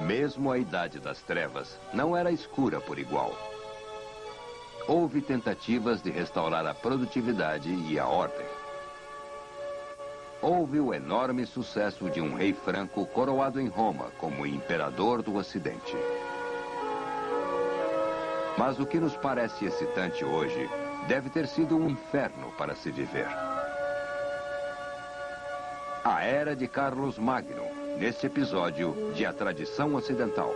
Mesmo a Idade das Trevas não era escura por igual. Houve tentativas de restaurar a produtividade e a ordem. Houve o enorme sucesso de um rei franco coroado em Roma como imperador do Ocidente. Mas o que nos parece excitante hoje deve ter sido um inferno para se viver. A Era de Carlos Magno, neste episódio de A Tradição Ocidental.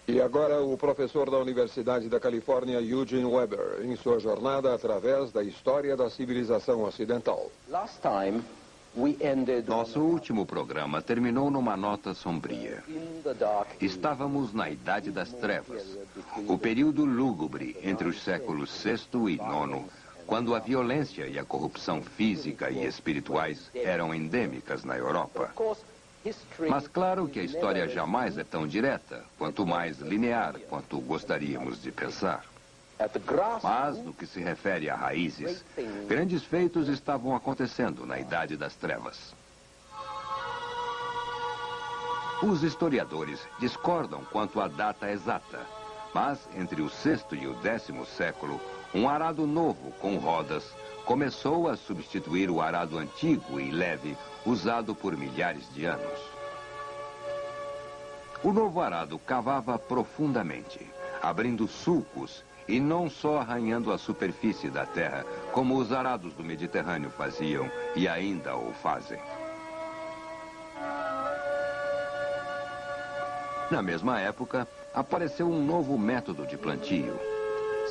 E agora o professor da Universidade da Califórnia, Eugene Weber, em sua jornada através da história da civilização ocidental. Nosso último programa terminou numa nota sombria. Estávamos na Idade das Trevas, o período lúgubre entre os séculos VI e IX, quando a violência e a corrupção física e espirituais eram endêmicas na Europa. Mas claro que a história jamais é tão direta, quanto mais linear, quanto gostaríamos de pensar. Mas, no que se refere a raízes, grandes feitos estavam acontecendo na Idade das Trevas. Os historiadores discordam quanto à data exata, mas entre o sexto e o 10º século, um arado novo com rodas começou a substituir o arado antigo e leve usado por milhares de anos. O novo arado cavava profundamente, abrindo sulcos e não só arranhando a superfície da terra, como os arados do Mediterrâneo faziam e ainda o fazem. Na mesma época, apareceu um novo método de plantio.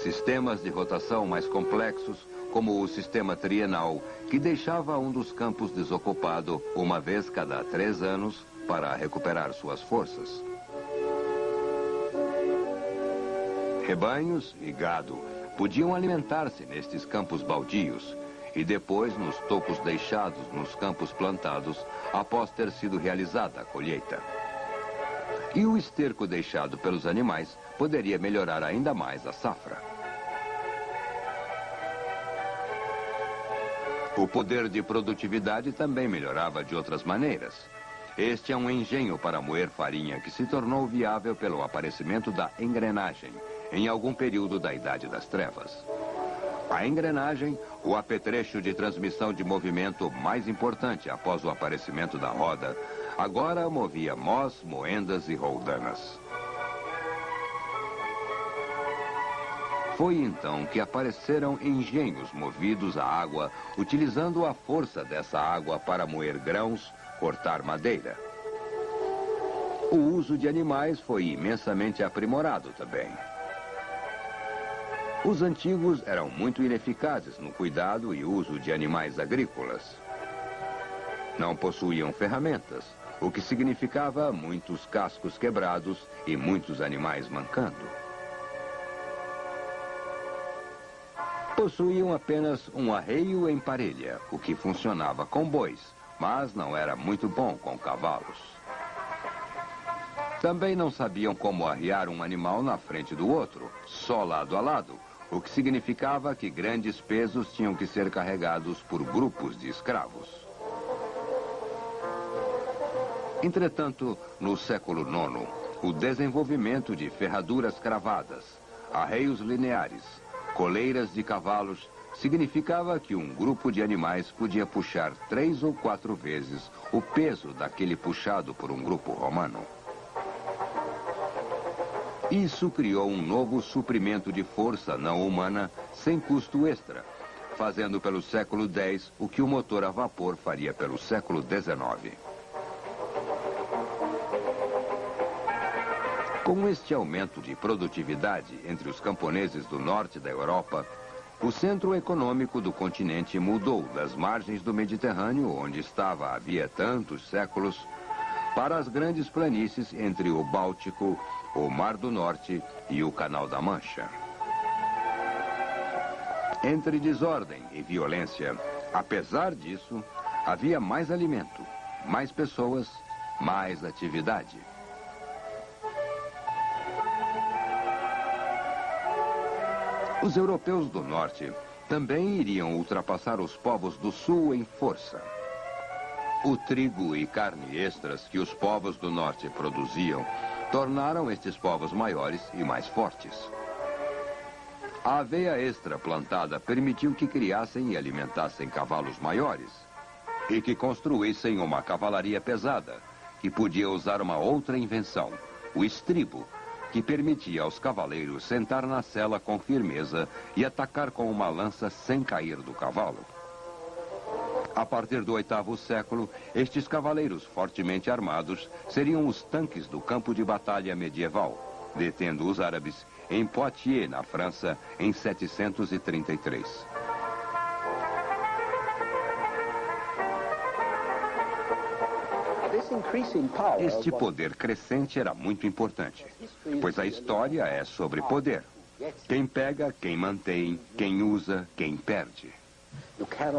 Sistemas de rotação mais complexos, como o sistema trienal, que deixava um dos campos desocupado uma vez cada 3 anos para recuperar suas forças. Rebanhos e gado podiam alimentar-se nestes campos baldios e depois nos tocos deixados nos campos plantados após ter sido realizada a colheita. E o esterco deixado pelos animais poderia melhorar ainda mais a safra. O poder de produtividade também melhorava de outras maneiras. Este é um engenho para moer farinha que se tornou viável pelo aparecimento da engrenagem, em algum período da Idade das Trevas. A engrenagem, o apetrecho de transmissão de movimento mais importante após o aparecimento da roda, agora movia mós, moendas e roldanas. Foi então que apareceram engenhos movidos a água, utilizando a força dessa água para moer grãos, cortar madeira. O uso de animais foi imensamente aprimorado também. Os antigos eram muito ineficazes no cuidado e uso de animais agrícolas. Não possuíam ferramentas, o que significava muitos cascos quebrados e muitos animais mancando. Possuíam apenas um arreio em parelha, o que funcionava com bois, mas não era muito bom com cavalos. Também não sabiam como arriar um animal na frente do outro, só lado a lado, o que significava que grandes pesos tinham que ser carregados por grupos de escravos. Entretanto, no século IX, o desenvolvimento de ferraduras cravadas, arreios lineares, coleiras de cavalos, significava que um grupo de animais podia puxar 3 ou 4 vezes o peso daquele puxado por um grupo romano. Isso criou um novo suprimento de força não humana sem custo extra, fazendo pelo século X o que o motor a vapor faria pelo século XIX. Com este aumento de produtividade entre os camponeses do norte da Europa, o centro econômico do continente mudou das margens do Mediterrâneo, onde estava havia tantos séculos, para as grandes planícies entre o Báltico, o Mar do Norte e o Canal da Mancha. Entre desordem e violência, apesar disso, havia mais alimento, mais pessoas, mais atividade. Os europeus do norte também iriam ultrapassar os povos do sul em força. O trigo e carne extras que os povos do norte produziam tornaram estes povos maiores e mais fortes. A aveia extra plantada permitiu que criassem e alimentassem cavalos maiores e que construíssem uma cavalaria pesada, que podia usar uma outra invenção, o estribo, que permitia aos cavaleiros sentar na sela com firmeza e atacar com uma lança sem cair do cavalo. A partir do 8º século, estes cavaleiros fortemente armados seriam os tanques do campo de batalha medieval, detendo os árabes em Poitiers, na França, em 733. Este poder crescente era muito importante, pois a história é sobre poder. Quem pega, quem mantém, quem usa, quem perde.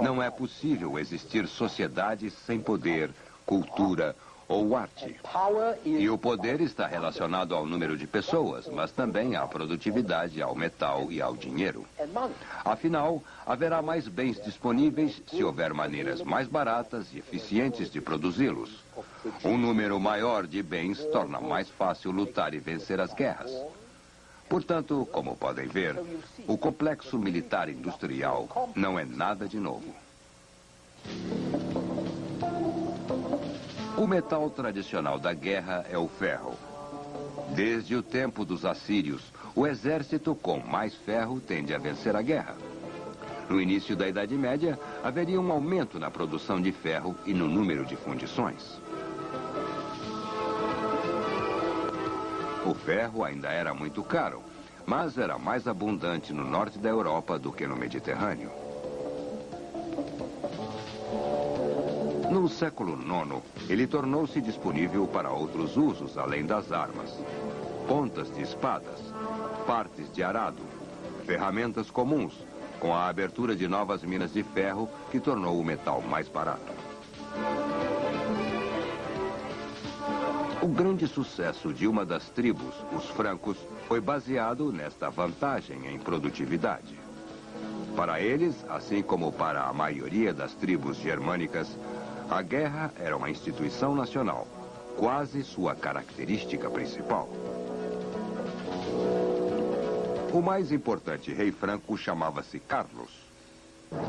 Não é possível existir sociedade sem poder, cultura ou arte. E o poder está relacionado ao número de pessoas, mas também à produtividade, ao metal e ao dinheiro. Afinal, haverá mais bens disponíveis se houver maneiras mais baratas e eficientes de produzi-los. Um número maior de bens torna mais fácil lutar e vencer as guerras. Portanto, como podem ver, o complexo militar industrial não é nada de novo. O metal tradicional da guerra é o ferro. Desde o tempo dos assírios, o exército com mais ferro tende a vencer a guerra. No início da Idade Média, haveria um aumento na produção de ferro e no número de fundições. O ferro ainda era muito caro, mas era mais abundante no norte da Europa do que no Mediterrâneo. No século IX, ele tornou-se disponível para outros usos além das armas. Pontas de espadas, partes de arado, ferramentas comuns, com a abertura de novas minas de ferro que tornou o metal mais barato. O grande sucesso de uma das tribos, os francos, foi baseado nesta vantagem em produtividade. Para eles, assim como para a maioria das tribos germânicas, a guerra era uma instituição nacional, quase sua característica principal. O mais importante rei franco chamava-se Carlos.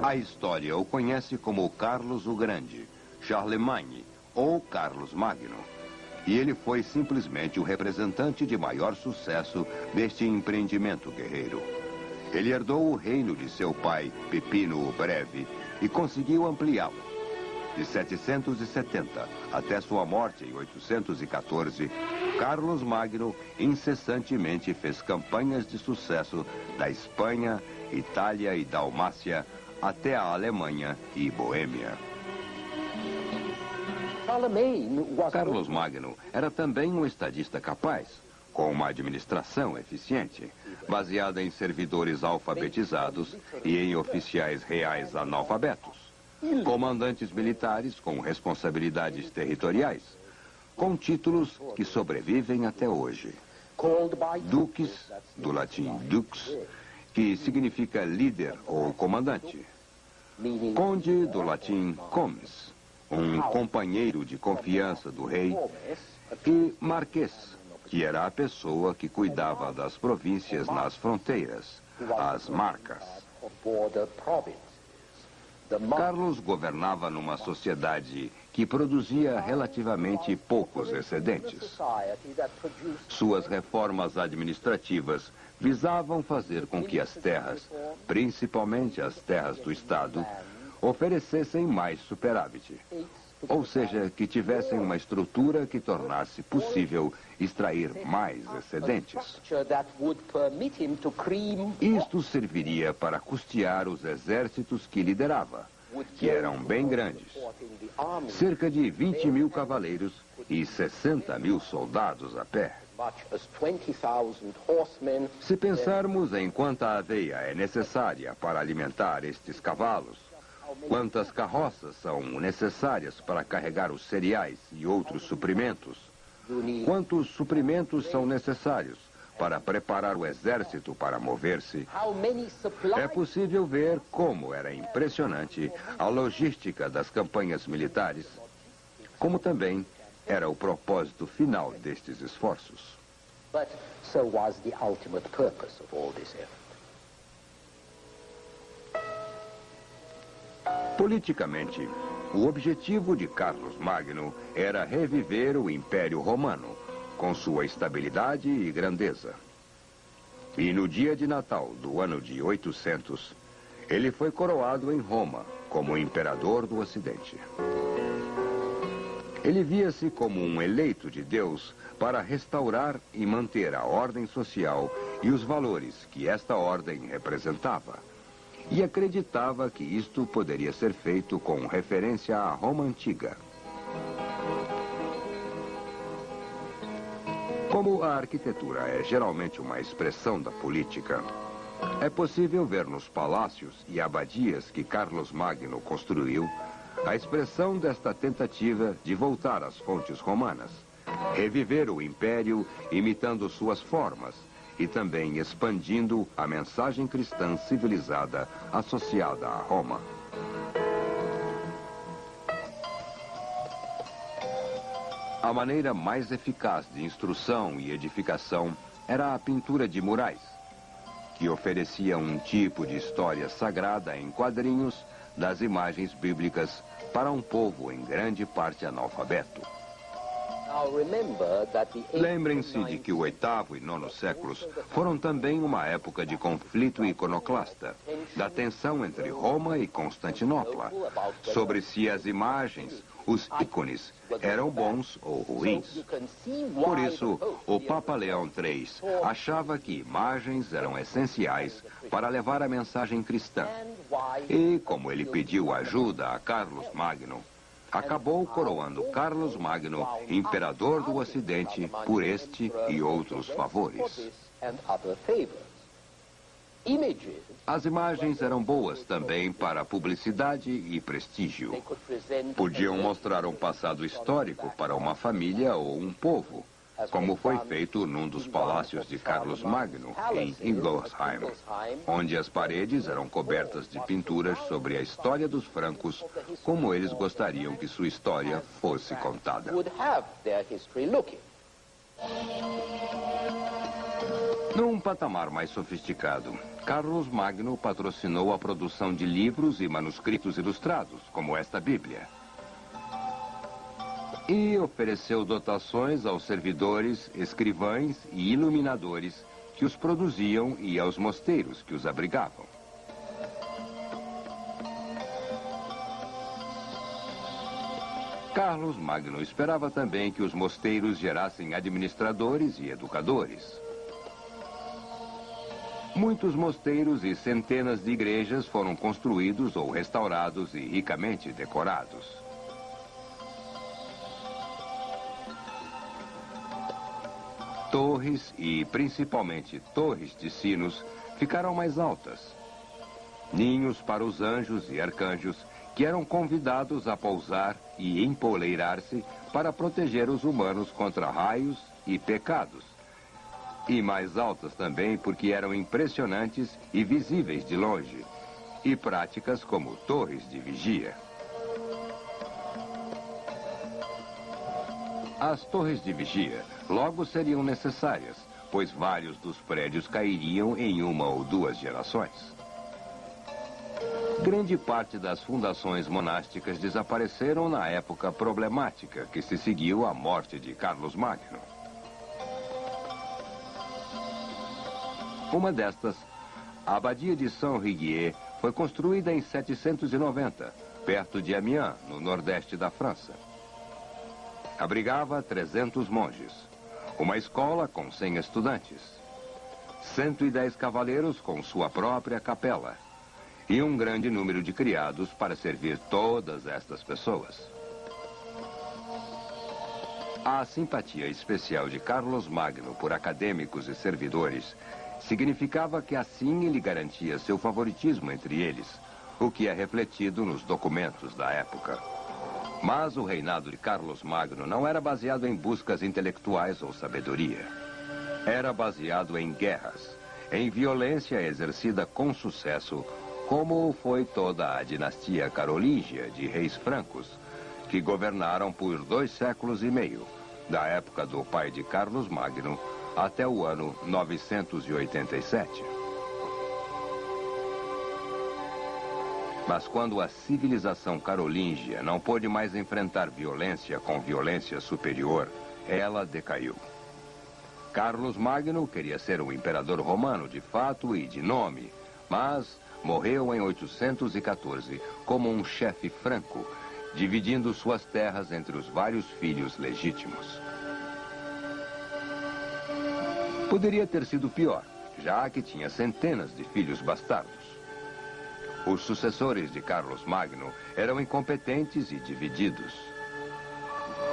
A história o conhece como Carlos o Grande, Charlemagne ou Carlos Magno. E ele foi simplesmente o representante de maior sucesso deste empreendimento guerreiro. Ele herdou o reino de seu pai, Pipino o Breve, e conseguiu ampliá-lo. De 770 até sua morte em 814, Carlos Magno incessantemente fez campanhas de sucesso da Espanha, Itália e Dalmácia até a Alemanha e Boêmia. Carlos Magno era também um estadista capaz, com uma administração eficiente, baseada em servidores alfabetizados e em oficiais reais analfabetos, comandantes militares com responsabilidades territoriais, com títulos que sobrevivem até hoje. Duques, do latim dux, que significa líder ou comandante. Conde, do latim comes, um companheiro de confiança do rei, e marquês, que era a pessoa que cuidava das províncias nas fronteiras, as marcas. Carlos governava numa sociedade que produzia relativamente poucos excedentes. Suas reformas administrativas visavam fazer com que as terras, principalmente as terras do Estado, oferecessem mais superávit. Ou seja, que tivessem uma estrutura que tornasse possível extrair mais excedentes. Isto serviria para custear os exércitos que liderava, que eram bem grandes. Cerca de 20 mil cavaleiros e 60 mil soldados a pé. Se pensarmos em quanta aveia é necessária para alimentar estes cavalos, quantas carroças são necessárias para carregar os cereais e outros suprimentos, quantos suprimentos são necessários para preparar o exército para mover-se, é possível ver como era impressionante a logística das campanhas militares, como também era o propósito final destes esforços. But so was the ultimate purpose of all this effort. Politicamente, o objetivo de Carlos Magno era reviver o Império Romano, com sua estabilidade e grandeza. E no dia de Natal do ano de 800, ele foi coroado em Roma como imperador do Ocidente. Ele via-se como um eleito de Deus para restaurar e manter a ordem social e os valores que esta ordem representava. E acreditava que isto poderia ser feito com referência à Roma antiga. Como a arquitetura é geralmente uma expressão da política, é possível ver nos palácios e abadias que Carlos Magno construiu a expressão desta tentativa de voltar às fontes romanas, reviver o império imitando suas formas e também expandindo a mensagem cristã civilizada associada a Roma. A maneira mais eficaz de instrução e edificação era a pintura de murais, que oferecia um tipo de história sagrada em quadrinhos das imagens bíblicas para um povo em grande parte analfabeto. Lembrem-se de que o 8º e 9º séculos foram também uma época de conflito iconoclasta, da tensão entre Roma e Constantinopla, sobre se as imagens, os ícones, eram bons ou ruins. Por isso, o Papa Leão III achava que imagens eram essenciais para levar a mensagem cristã. E, como ele pediu ajuda a Carlos Magno, acabou coroando Carlos Magno, imperador do Ocidente, por este e outros favores. As imagens eram boas também para publicidade e prestígio. Podiam mostrar um passado histórico para uma família ou um povo, como foi feito num dos palácios de Carlos Magno, em Ingelheim, onde as paredes eram cobertas de pinturas sobre a história dos francos, como eles gostariam que sua história fosse contada. Num patamar mais sofisticado, Carlos Magno patrocinou a produção de livros e manuscritos ilustrados, como esta Bíblia. E ofereceu dotações aos servidores, escrivães e iluminadores que os produziam e aos mosteiros que os abrigavam. Carlos Magno esperava também que os mosteiros gerassem administradores e educadores. Muitos mosteiros e centenas de igrejas foram construídos ou restaurados e ricamente decorados. Torres e, principalmente, torres de sinos ficaram mais altas. Ninhos para os anjos e arcanjos que eram convidados a pousar e empoleirar-se para proteger os humanos contra raios e pecados. E mais altas também porque eram impressionantes e visíveis de longe, e práticas como torres de vigia. As torres de vigia logo seriam necessárias, pois vários dos prédios cairiam em uma ou duas gerações. Grande parte das fundações monásticas desapareceram na época problemática que se seguiu à morte de Carlos Magno. Uma destas, a Abadia de Saint-Riguier, foi construída em 790, perto de Amiens, no nordeste da França. Abrigava 300 monges, uma escola com 100 estudantes, 110 cavaleiros com sua própria capela e um grande número de criados para servir todas estas pessoas. A simpatia especial de Carlos Magno por acadêmicos e servidores significava que assim ele garantia seu favoritismo entre eles, o que é refletido nos documentos da época. Mas o reinado de Carlos Magno não era baseado em buscas intelectuais ou sabedoria. Era baseado em guerras, em violência exercida com sucesso, como foi toda a dinastia carolíngia de reis francos, que governaram por 2 séculos e meio, da época do pai de Carlos Magno até o ano 987. Mas quando a civilização carolíngia não pôde mais enfrentar violência com violência superior, ela decaiu. Carlos Magno queria ser um imperador romano de fato e de nome, mas morreu em 814 como um chefe franco, dividindo suas terras entre os vários filhos legítimos. Poderia ter sido pior, já que tinha centenas de filhos bastardos. Os sucessores de Carlos Magno eram incompetentes e divididos.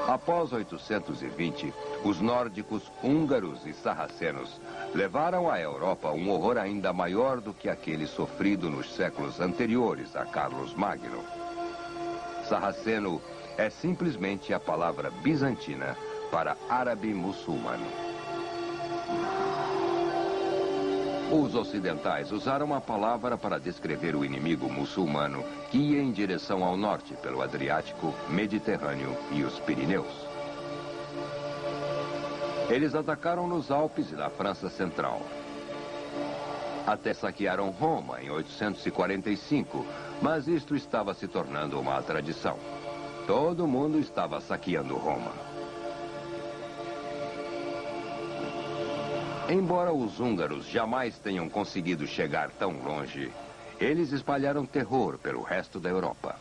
Após 820, os nórdicos, húngaros e sarracenos levaram à Europa um horror ainda maior do que aquele sofrido nos séculos anteriores a Carlos Magno. Sarraceno é simplesmente a palavra bizantina para árabe muçulmano. Os ocidentais usaram a palavra para descrever o inimigo muçulmano que ia em direção ao norte pelo Adriático, Mediterrâneo e os Pirineus. Eles atacaram nos Alpes e na França Central. Até saquearam Roma em 845, mas isto estava se tornando uma tradição. Todo mundo estava saqueando Roma. Embora os húngaros jamais tenham conseguido chegar tão longe, eles espalharam terror pelo resto da Europa.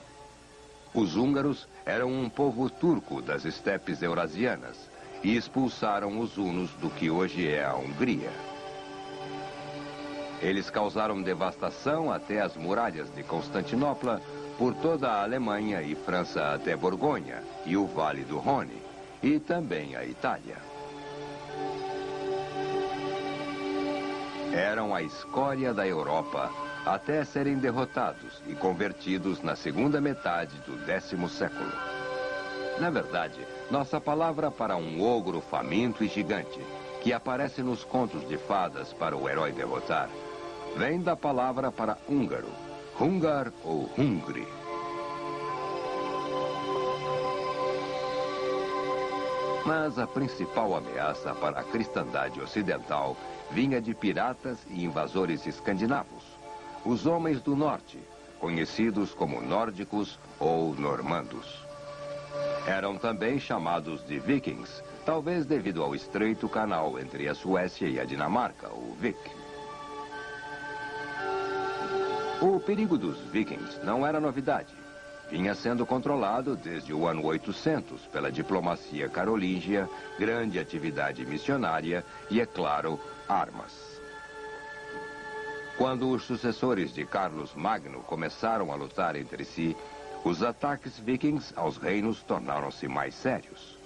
Os húngaros eram um povo turco das estepes eurasianas e expulsaram os hunos do que hoje é a Hungria. Eles causaram devastação até as muralhas de Constantinopla, por toda a Alemanha e França até Borgonha e o Vale do Rhône, e também a Itália. Eram a escória da Europa, até serem derrotados e convertidos na segunda metade do 10º século. Na verdade, nossa palavra para um ogro faminto e gigante, que aparece nos contos de fadas para o herói derrotar, vem da palavra para húngaro, hungar ou hungri. Mas a principal ameaça para a cristandade ocidental vinha de piratas e invasores escandinavos, os homens do norte, conhecidos como nórdicos ou normandos. Eram também chamados de vikings, talvez devido ao estreito canal entre a Suécia e a Dinamarca, o Vik. O perigo dos vikings não era novidade. Vinha sendo controlado desde o ano 800 pela diplomacia carolíngia, grande atividade missionária e, é claro, armas. Quando os sucessores de Carlos Magno começaram a lutar entre si, os ataques vikings aos reinos tornaram-se mais sérios.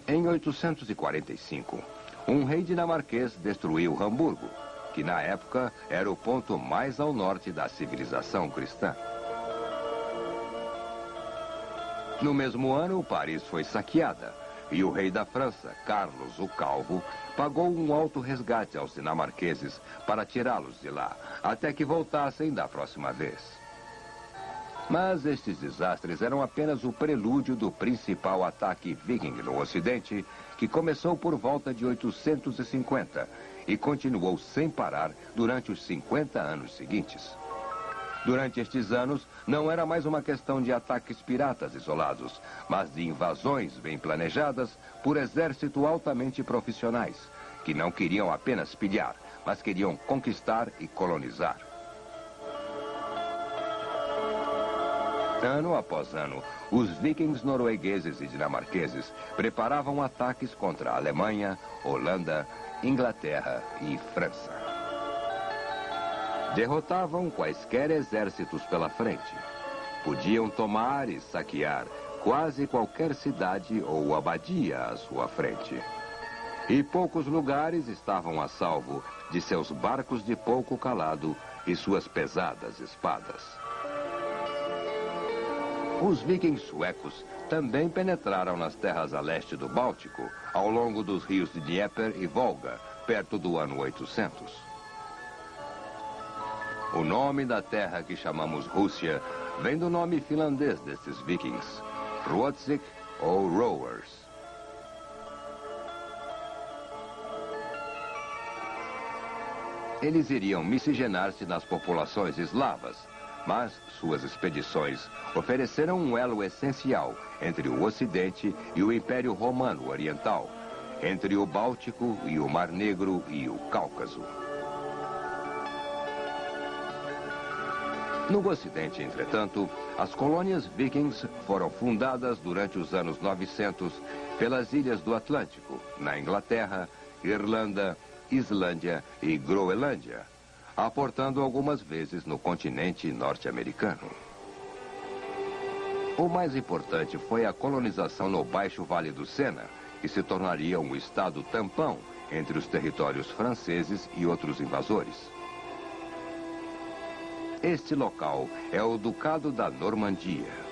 Em 845, um rei dinamarquês destruiu Hamburgo, que na época era o ponto mais ao norte da civilização cristã. No mesmo ano, Paris foi saqueada e o rei da França, Carlos o Calvo, pagou um alto resgate aos dinamarqueses para tirá-los de lá, até que voltassem da próxima vez. Mas estes desastres eram apenas o prelúdio do principal ataque viking no Ocidente, que começou por volta de 850 e continuou sem parar durante os 50 anos seguintes. Durante estes anos, não era mais uma questão de ataques piratas isolados, mas de invasões bem planejadas por exército altamente profissionais, que não queriam apenas pilhar, mas queriam conquistar e colonizar. Ano após ano, os vikings noruegueses e dinamarqueses preparavam ataques contra a Alemanha, Holanda, Inglaterra e França. Derrotavam quaisquer exércitos pela frente. Podiam tomar e saquear quase qualquer cidade ou abadia à sua frente. E poucos lugares estavam a salvo de seus barcos de pouco calado e suas pesadas espadas. Os vikings suecos também penetraram nas terras a leste do Báltico, ao longo dos rios de Dnieper e Volga, perto do ano 800. O nome da terra que chamamos Rússia vem do nome finlandês destes vikings, Ruotzik ou Rowers. Eles iriam miscigenar-se nas populações eslavas, mas suas expedições ofereceram um elo essencial entre o Ocidente e o Império Romano Oriental, entre o Báltico e o Mar Negro e o Cáucaso. No Ocidente, entretanto, as colônias vikings foram fundadas durante os anos 900 pelas ilhas do Atlântico, na Inglaterra, Irlanda, Islândia e Groenlândia, aportando algumas vezes no continente norte-americano. O mais importante foi a colonização no Baixo Vale do Sena, que se tornaria um estado tampão entre os territórios franceses e outros invasores. Este local é o Ducado da Normandia.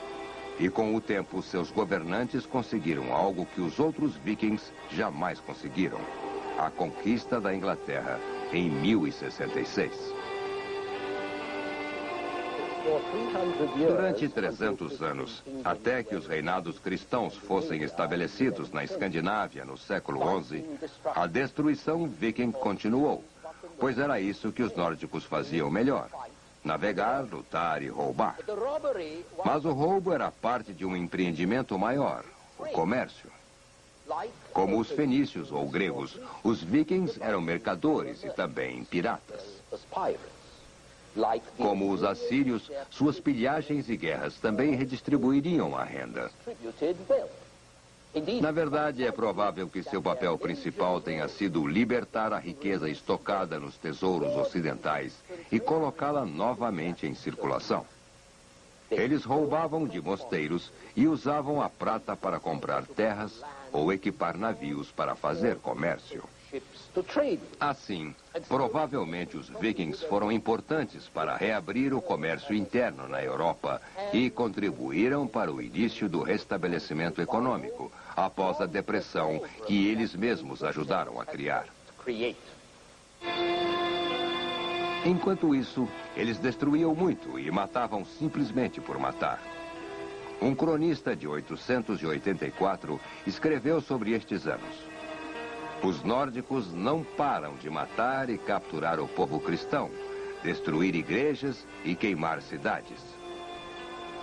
E com o tempo, seus governantes conseguiram algo que os outros vikings jamais conseguiram: a conquista da Inglaterra em 1066. Durante 300 anos, até que os reinados cristãos fossem estabelecidos na Escandinávia no século XI, a destruição viking continuou, pois era isso que os nórdicos faziam melhor: navegar, lutar e roubar. Mas o roubo era parte de um empreendimento maior, o comércio. Como os fenícios ou gregos, os vikings eram mercadores e também piratas. Como os assírios, suas pilhagens e guerras também redistribuiriam a renda. Na verdade, é provável que seu papel principal tenha sido libertar a riqueza estocada nos tesouros ocidentais e colocá-la novamente em circulação. Eles roubavam de mosteiros e usavam a prata para comprar terras ou equipar navios para fazer comércio. Assim, provavelmente os vikings foram importantes para reabrir o comércio interno na Europa e contribuíram para o início do restabelecimento econômico, após a depressão que eles mesmos ajudaram a criar. Enquanto isso, eles destruíam muito e matavam simplesmente por matar. Um cronista de 884 escreveu sobre estes anos: os nórdicos não param de matar e capturar o povo cristão, destruir igrejas e queimar cidades.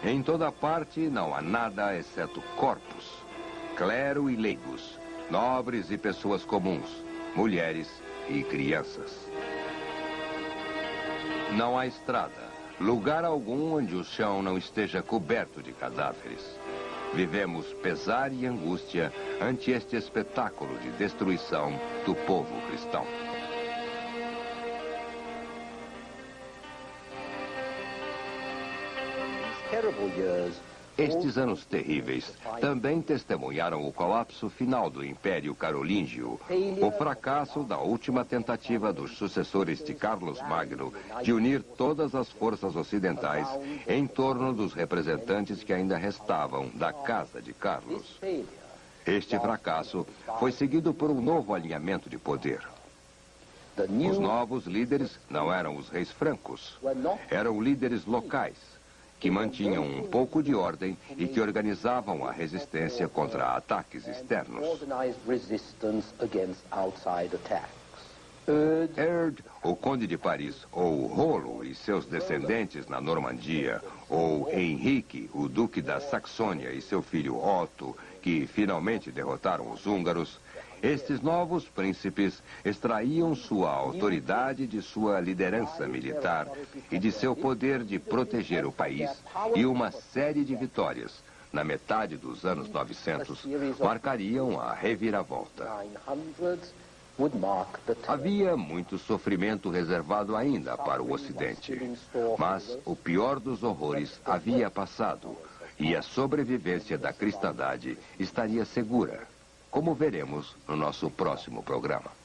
Em toda parte não há nada exceto corpos, clero e leigos, nobres e pessoas comuns, mulheres e crianças. Não há estrada, lugar algum onde o chão não esteja coberto de cadáveres. Vivemos pesar e angústia ante este espetáculo de destruição do povo cristão. Estes anos terríveis também testemunharam o colapso final do Império Carolíngio, o fracasso da última tentativa dos sucessores de Carlos Magno de unir todas as forças ocidentais em torno dos representantes que ainda restavam da Casa de Carlos. Este fracasso foi seguido por um novo alinhamento de poder. Os novos líderes não eram os reis francos, eram líderes locais, que mantinham um pouco de ordem e que organizavam a resistência contra ataques externos. Erd, o Conde de Paris, ou Rollo e seus descendentes na Normandia, ou Henrique, o Duque da Saxônia e seu filho Otto, que finalmente derrotaram os húngaros, estes novos príncipes extraíam sua autoridade de sua liderança militar e de seu poder de proteger o país, e uma série de vitórias, na metade dos anos 900, marcariam a reviravolta. Havia muito sofrimento reservado ainda para o Ocidente, mas o pior dos horrores havia passado e a sobrevivência da cristandade estaria segura, como veremos no nosso próximo programa.